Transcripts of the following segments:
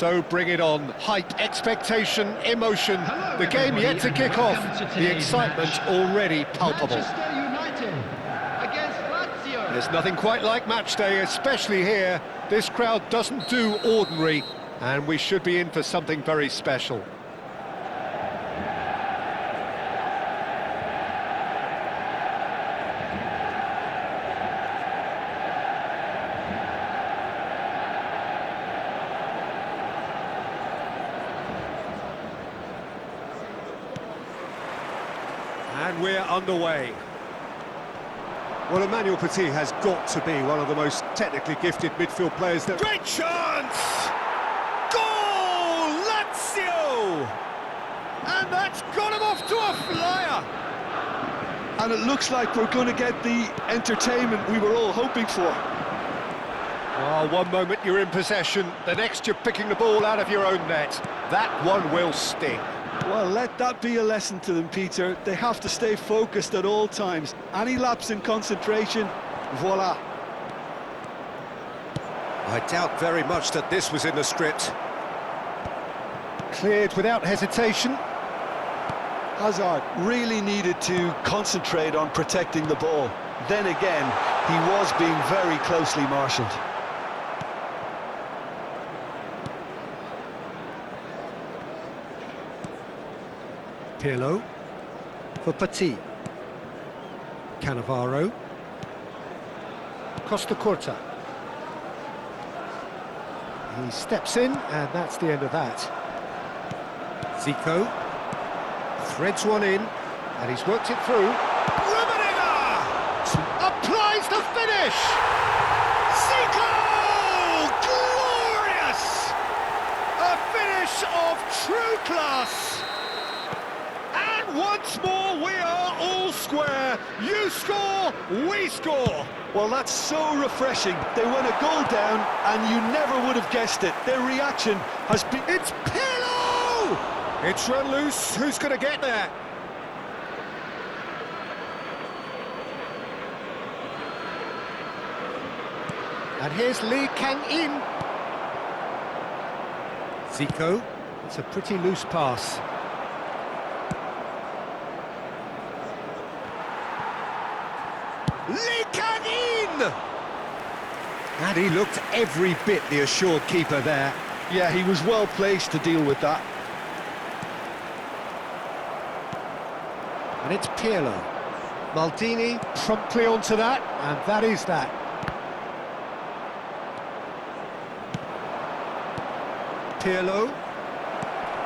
So bring it on. Hype, expectation, emotion. Hello, The game yet to kick off. The excitement match. already palpable. Manchester United against Lazio. There's nothing quite like match day, especially here. This crowd doesn't do ordinary, and we should be in for something very special. And we're underway. Well, Emmanuel Petit has got to be one of the most technically gifted midfield players that... Great chance! Goal! Lazio! And that's got him off to a flyer! And it looks like we're going to get the entertainment we were all hoping for. Well, one moment you're in possession, the next you're picking the ball out of your own net. That one will sting. Well, let that be a lesson to them, Peter. They have to stay focused at all times. Any lapse in concentration, voila. I doubt very much that this was in the script. Cleared without hesitation. Hazard really needed to concentrate on protecting the ball. Then again, he was being very closely marshalled. Pirlo for Petit. Cannavaro. Costa Curta. He steps in, and that's the end of that. Zico threads one in, and he's worked it through. Rummenigge applies the finish. Zico! Glorious! A finish of true class. And once more, we are all square. You score, we score. Well, that's so refreshing. They went a goal down, and you never would have guessed it. Their reaction has been... It's Pirlo! It's run loose. Who's going to get there? And here's Lee Kang-in. Zico. It's a pretty loose pass. Lee Kang-in! And he looked every bit the assured keeper there. Yeah, he was well placed to deal with that. And it's Pirlo. Maldini promptly onto that, and that is that. Pirlo.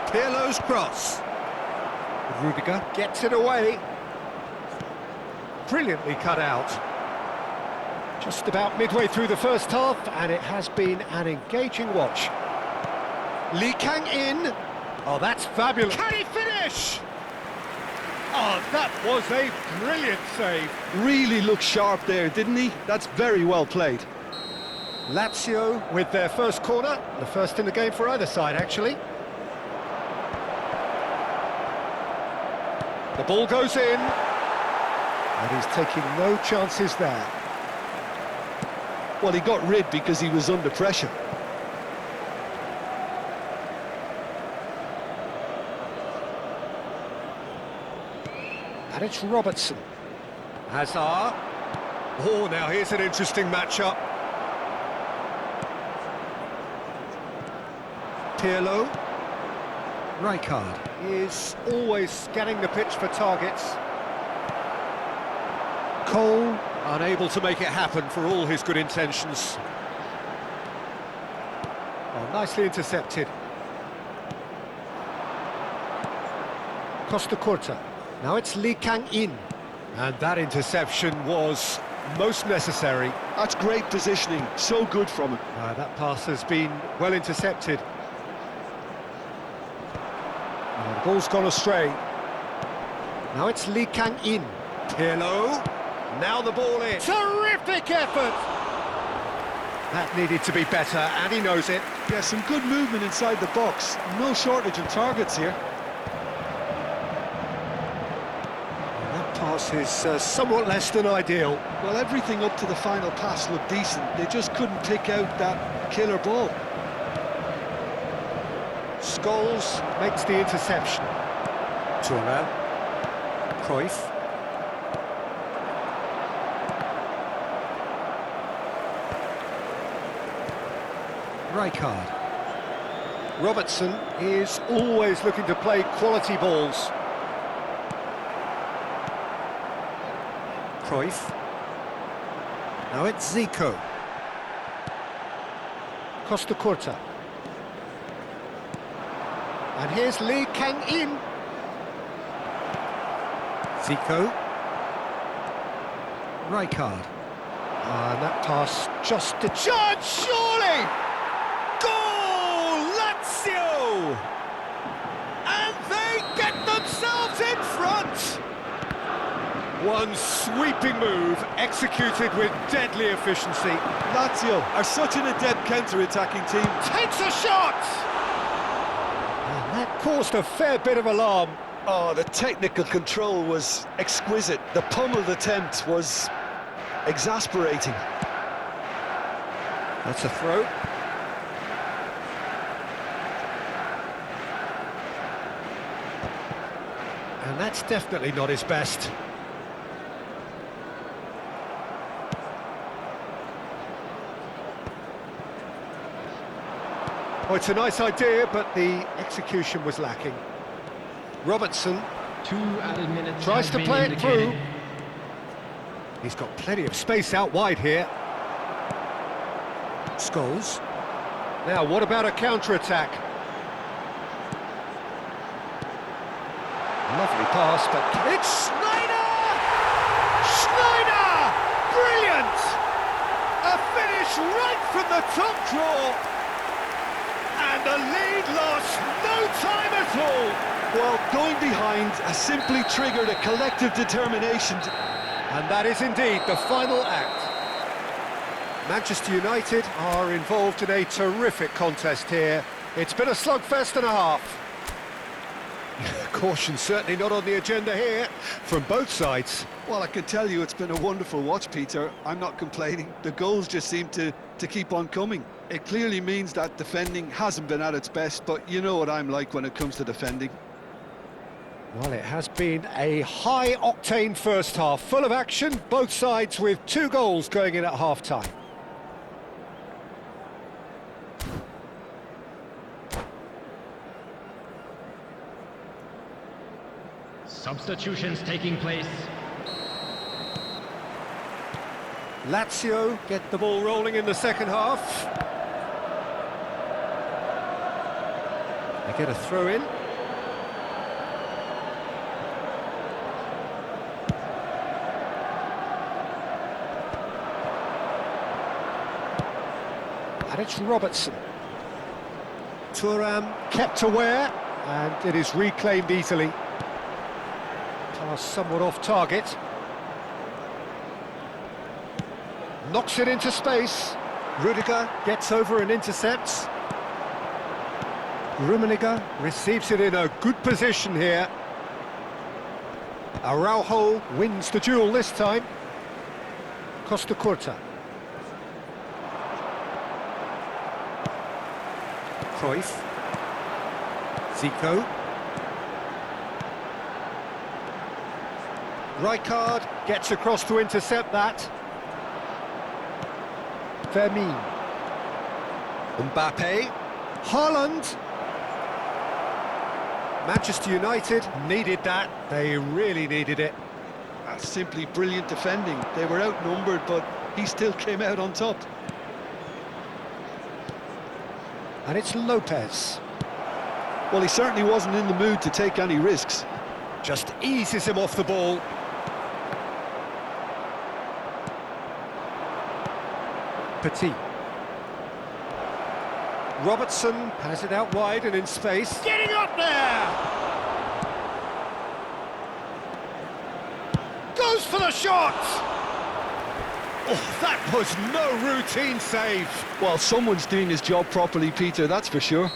Pirlo's cross. Rudiger gets it away. Brilliantly cut out. Just about midway through the first half, and it has been an engaging watch. Lee Kang-in. Oh, that's fabulous. Can he finish? Oh, that was a brilliant save. Really looked sharp there, didn't he? That's very well played. Lazio with their first corner, the first in the game for either side, actually. The ball goes in, and he's taking no chances there. Well, he got rid because he was under pressure. And it's Robertson. Hazard. Oh, now here's an interesting matchup. Pirlo. Rijkaard is always scanning the pitch for targets. Cole, unable to make it happen for all his good intentions. Oh, nicely intercepted. Costa Curta. Now it's Lee Kang-in. And that interception was most necessary. That's great positioning, so good from him. That pass has been well intercepted. The ball's gone astray. Now it's Lee Kang-in. Pirlo. Now the ball in. Terrific effort! That needed to be better, and he knows it. Yeah, some good movement inside the box. No shortage of targets here. That pass is somewhat less than ideal. Well, everything up to the final pass looked decent. They just couldn't pick out that killer ball. Scholes makes the interception. Thuram. Cruyff. Rijkaard. Robertson is always looking to play quality balls. Cruyff. Now it's Zico. Costa Curta. And here's Lee Kang-in. Zico. Rijkaard. And that pass just to judge, surely! Goal! Lazio! And they get themselves in front! One sweeping move, executed with deadly efficiency. Lazio are such an adept counter-attacking team. Takes a shot! And that caused a fair bit of alarm. Oh, the technical control was exquisite. The pummeled attempt was exasperating. That's a throw. And that's definitely not his best. Oh, it's a nice idea, but the execution was lacking. Robertson 2 added minutes tries have to been play it indicated. through. He's got plenty of space out wide here. Scholes. Now, what about a counter-attack? Lovely pass, but it's Schneider! Schneider! Brilliant! A finish right from the top draw. And the lead lost no time at all. Well, going behind has simply triggered a collective determination. And that is indeed the final act. Manchester United are involved in a terrific contest here. It's been a slugfest and a half. Caution certainly not on the agenda here from both sides. Well, I can tell you it's been a wonderful watch, Peter. I'm not complaining. The goals just seem to keep on coming. It clearly means that defending hasn't been at its best, but you know what I'm like when it comes to defending. Well, it has been a high-octane first half, full of action, both sides with 2 goals going in at half-time. Substitutions taking place. Lazio get the ball rolling in the second half. They get a throw in. And it's Robertson. Thuram kept aware, and it is reclaimed easily. Pass somewhat off target. Knocks it into space. Rudiger gets over and intercepts. Rummenigge receives it in a good position here. Araujo wins the duel this time. Costa Curta. Cruyff. Zico. Rijkaard gets across to intercept that. Vermeer. Mbappe. Haaland. Manchester United needed that. They really needed it. That's simply brilliant defending. They were outnumbered, but he still came out on top. And it's Lopez. Well, he certainly wasn't in the mood to take any risks. Just eases him off the ball. Petit. Robertson has it out wide and in space. Getting up there! Goes for the shot! Oh, that was no routine save. Well, someone's doing his job properly, Peter, that's for sure.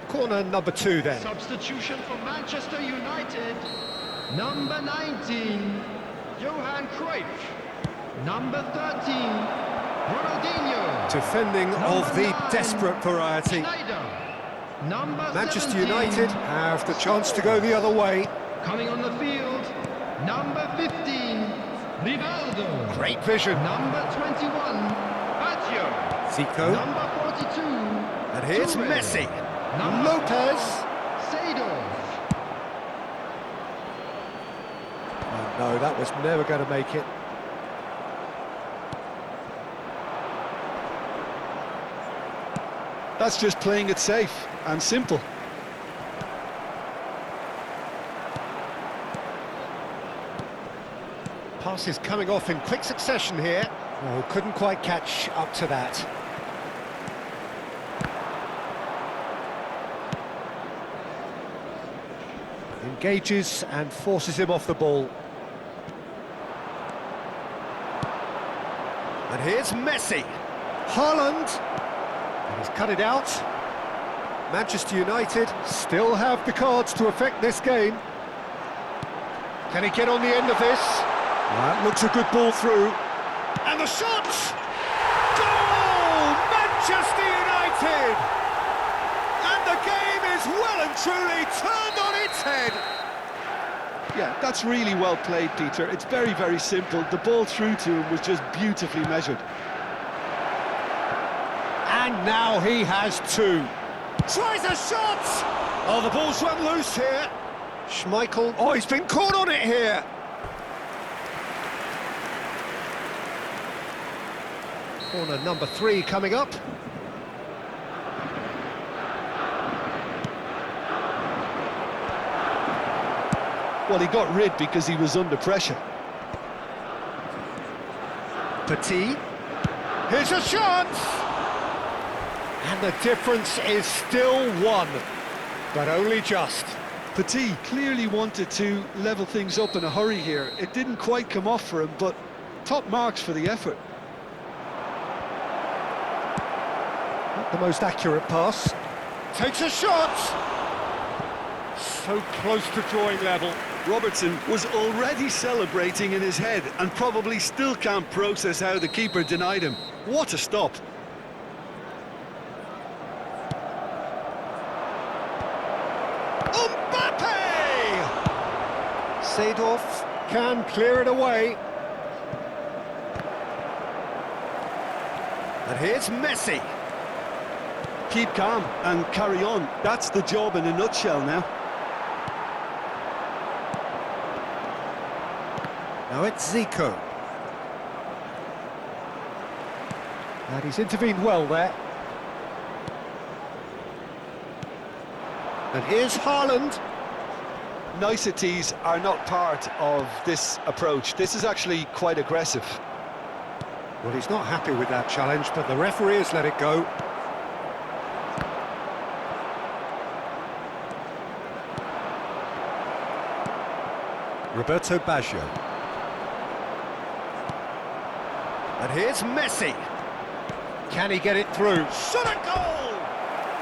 Corner number 2 then. Substitution for Manchester United. Number 19, Johan Cruyff. Number 13, Ronaldinho. Defending of the desperate variety. Schneider. Number Manchester 17, United have the chance to go the other way. coming on the field, number 15, Rivaldo. Great vision. Number 21, Lazio. Zico. Number 42, And here's Toure. Messi. Number Lopez. 4, Seedorf. Oh, no, that was never going to make it. That's just playing it safe and simple. Passes coming off in quick succession here. Oh, couldn't quite catch up to that. Engages and forces him off the ball. And here's Messi. Haaland. And he's cut it out. Manchester United still have the cards to affect this game. Can he get on the end of this? That looks a good ball through. And the shot! Goal! Manchester United! And the game is well and truly turned on its head. Yeah, that's really well played, Peter. It's very, very simple. The ball through to him was just beautifully measured. And now he has two. Tries a shot! Oh, the ball's run loose here. Schmeichel. Oh, he's been caught on it here. Corner number 3 coming up. Well, he got rid because he was under pressure. Petit. Here's a shot! And the difference is still one, but only just. Petit clearly wanted to level things up in a hurry here. It didn't quite come off for him, but top marks for the effort. Not the most accurate pass. Takes a shot! So close to drawing level. Robertson was already celebrating in his head and probably still can't process how the keeper denied him. What a stop. Seedorf can clear it away. And here's Messi. Keep calm and carry on. That's the job in a nutshell now. Now it's Zico. And he's intervened well there. And here's Haaland. Niceties are not part of this approach. This is actually quite aggressive. Well, he's not happy with that challenge, but the referee has let it go. Roberto Baggio. And here's Messi. Can he get it through? Shot a goal!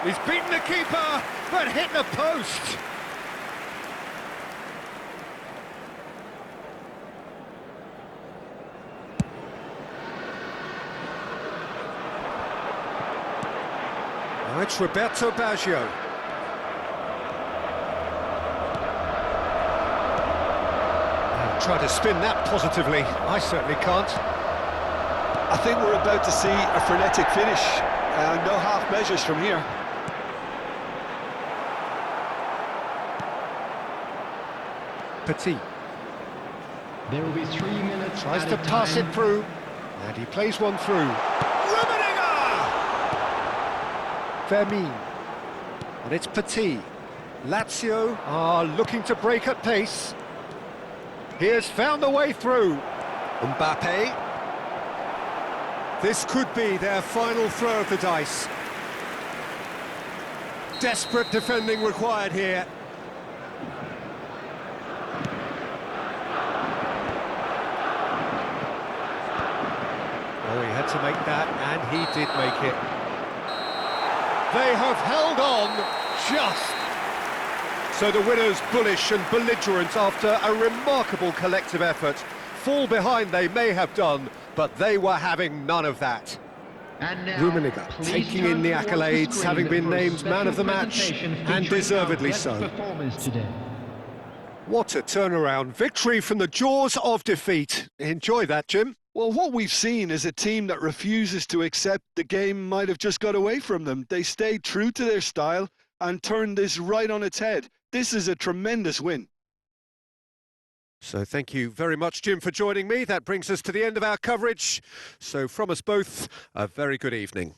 He's beaten the keeper, but hit the post. Now it's Roberto Baggio. Try to spin that positively. I certainly can't. I think we're about to see a frenetic finish. No half measures from here. Petit. There will be 3 minutes. Tries to pass it through. And he plays one through. Vermin. And it's Petit. Lazio are looking to break at pace. He has found a way through. Mbappe. This could be their final throw of the dice. Desperate defending required here. Oh, he had to make that, and he did make it. They have held on just... So the winners bullish and belligerent after a remarkable collective effort. Fall behind they may have done, but they were having none of that. And now, Rummenigge please taking turn in the towards accolades, screen having been for a named man of the special match, presentation and featuring deservedly our guest so. performers today. What a turnaround. Victory from the jaws of defeat. Enjoy that, Jim. Well, what we've seen is a team that refuses to accept the game might have just got away from them. They stayed true to their style and turned this right on its head. This is a tremendous win. So thank you very much, Jim, for joining me. That brings us to the end of our coverage. So from us both, a very good evening.